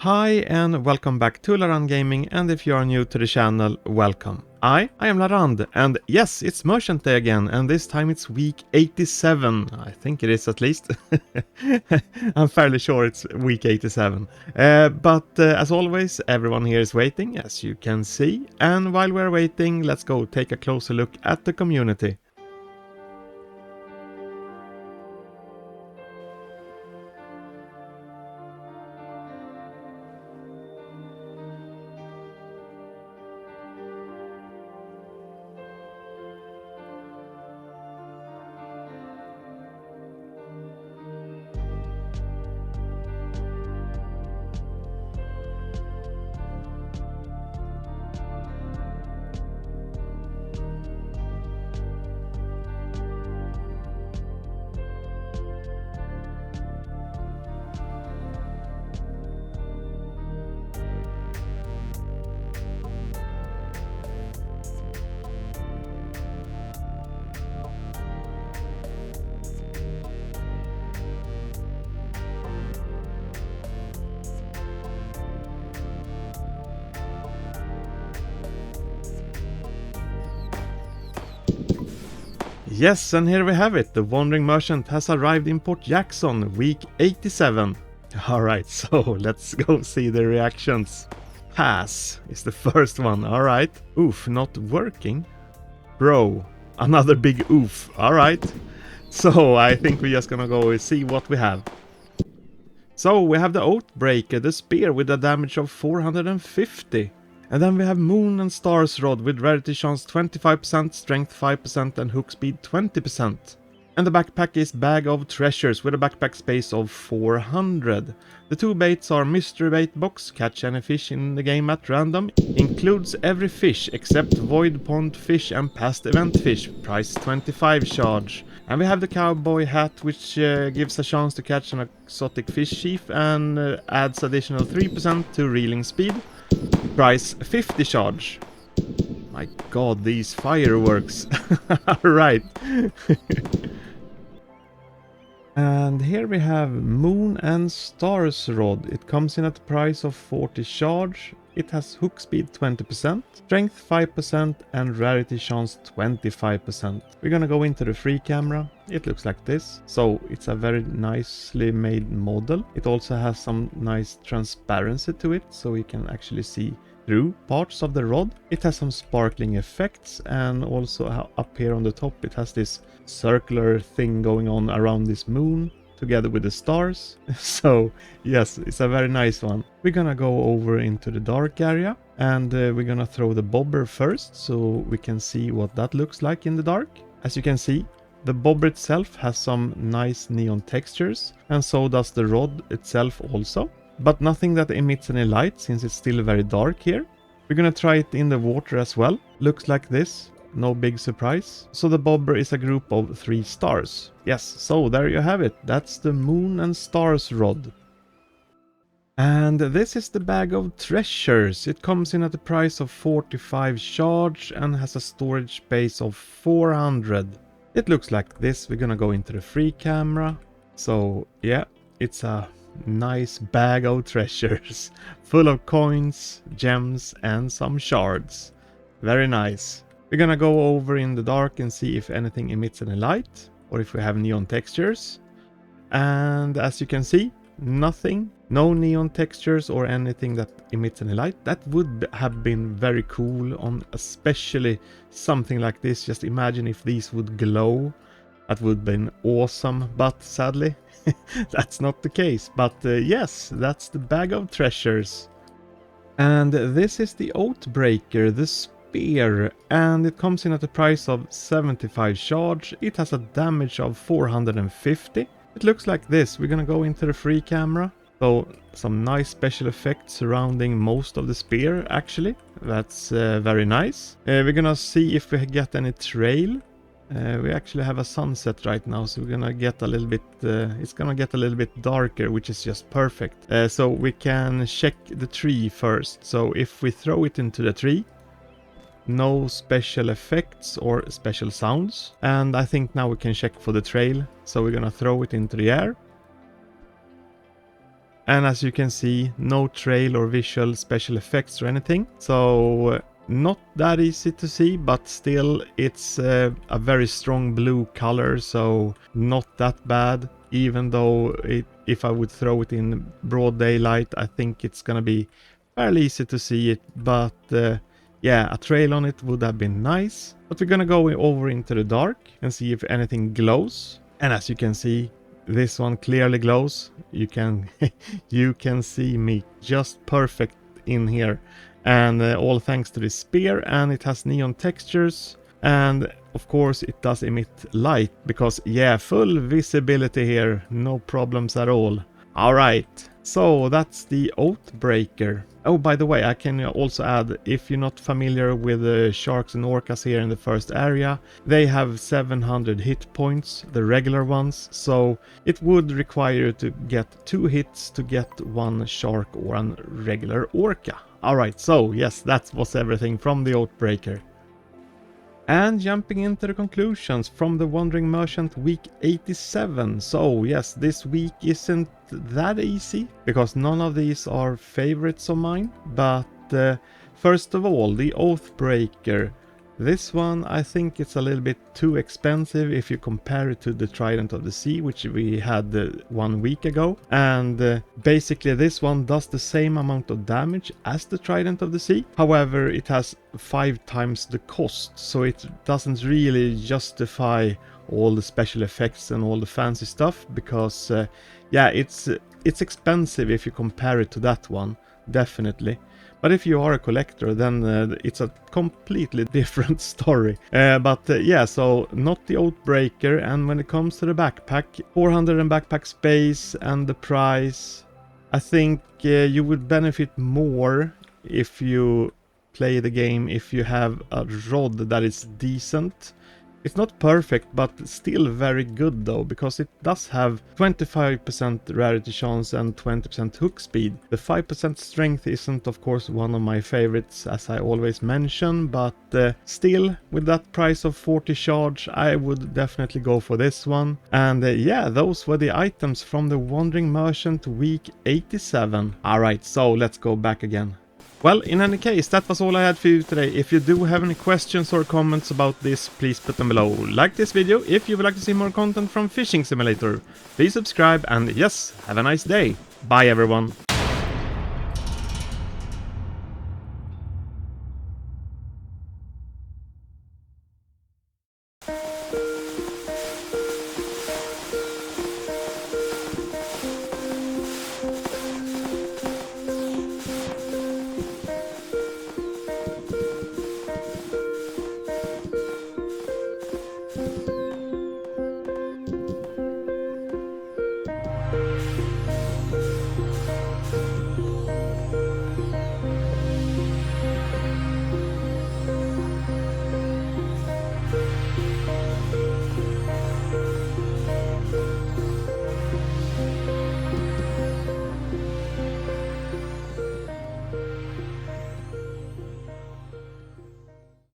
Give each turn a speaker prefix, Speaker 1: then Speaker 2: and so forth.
Speaker 1: Hi and welcome back to Larand Gaming, and if you are new to the channel, welcome. I am Larand, and yes, it's Merchant Day again, and this time it's week 87. I think it is at least. I'm fairly sure it's week 87. But as always, everyone here is waiting, as you can see. And while we're waiting, let's go take a closer look at the community. Yes, and here we have it. The Wandering Merchant has arrived in Port Jackson, week 87. Alright, so let's go see the reactions. Pass is the first one, alright. Oof, not working. Bro, another big oof, alright. So I think we're just gonna go see what we have. So we have the Outbreaker, the spear with a damage of 450. And then we have Moon and Stars Rod with rarity chance 25%, strength 5% and hook speed 20%. And the backpack is Bag of Treasures with a backpack space of 400. The two baits are Mystery Bait Box, catch any fish in the game at random, includes every fish except Void Pond fish and past event fish, price 25 charge. And we have the Cowboy Hat, which gives a chance to catch an exotic fish sheaf and adds additional 3% to reeling speed. Price 50 charge. My god, these fireworks. Alright. And here we have Moon and Stars Rod. It comes in at the price of 40 charge. It has hook speed 20%, strength 5% and rarity chance 25%. We're gonna go into the free camera. It looks like this. So it's a very nicely made model. It also has some nice transparency to it, so we can actually see through parts of the rod. It has some sparkling effects, and also up here on the top it has this circular thing going on around this moon together with the stars. So yes, it's a very nice one. We're gonna go over into the dark area, and we're gonna throw the bobber first so we can see what that looks like in the dark. As you can see, the bobber itself has some nice neon textures, and so does the rod itself also. But nothing that emits any light, since it's still very dark here. We're gonna try it in the water as well. Looks like this. No big surprise. So the bobber is a group of 3 stars. Yes, so there you have it. That's the Moon and Stars Rod. And this is the Bag of Treasures. It comes in at the price of 45 charge and has a storage space of 400. It looks like this. We're gonna go into the free camera. So yeah, it's a nice bag of treasures, full of coins, gems and some shards. Very nice. We're gonna go over in the dark and see if anything emits any light, or if we have neon textures. And as you can see, nothing. No neon textures or anything that emits any light. That would have been very cool on especially something like this. Just imagine if these would glow. That would have been awesome, but sadly that's not the case. But yes, that's the Bag of Treasures. And this is the Outbreaker, the spear, and it comes in at the price of 75 charge. It has a damage of 450. It looks like this. We're gonna go into the free camera. So some nice special effects surrounding most of the spear actually. That's very nice. We're gonna see if we get any trail. We actually have a sunset right now, so we're gonna get a little bit, it's gonna get a little bit darker, which is just perfect. So we can check the tree first. So if we throw it into the tree, no special effects or special sounds. And I think now we can check for the trail. So we're gonna throw it into the air. And as you can see, no trail or visual special effects or anything. So not that easy to see, but still it's a very strong blue color, so not that bad. Even though if I would throw it in broad daylight, I think it's gonna be fairly easy to see it. But yeah, a trail on it would have been nice. But we're gonna go over into the dark and see if anything glows. And as you can see, this one clearly glows. You can you can see me just perfect in here. And all thanks to this spear, and it has neon textures, and of course it does emit light, because yeah, full visibility here, no problems at all. Alright, so that's the Outbreaker. Oh, by the way, I can also add, if you're not familiar with the sharks and orcas here in the first area, they have 700 hit points, the regular ones, so it would require you to get 2 hits to get 1 shark or a regular orca. Alright, so yes, that was everything from the Outbreaker. And jumping into the conclusions from the Wandering Merchant week 87. So yes, this week isn't that easy, because none of these are favorites of mine. But first of all, the Outbreaker. This one, I think it's a little bit too expensive if you compare it to the Trident of the Sea, which we had 1 week ago. And basically this one does the same amount of damage as the Trident of the Sea. However, it has 5 times the cost, so it doesn't really justify all the special effects and all the fancy stuff, because yeah, it's expensive if you compare it to that one, definitely. But if you are a collector, then it's a completely different story. Yeah, so not the Outbreaker. And when it comes to the backpack, 400 in backpack space and the price, I think you would benefit more if you play the game if you have a rod that is decent. It's not perfect, but still very good though, because it does have 25% rarity chance and 20% hook speed. The 5% strength isn't of course one of my favorites, as I always mention, but still, with that price of 40 charge, I would definitely go for this one. And yeah, those were the items from the Wandering Merchant week 87. Alright, so let's go back again. Well, in any case, that was all I had for you today. If you do have any questions or comments about this, please put them below. Like this video if you would like to see more content from Fishing Simulator. Please subscribe, and yes, have a nice day. Bye everyone.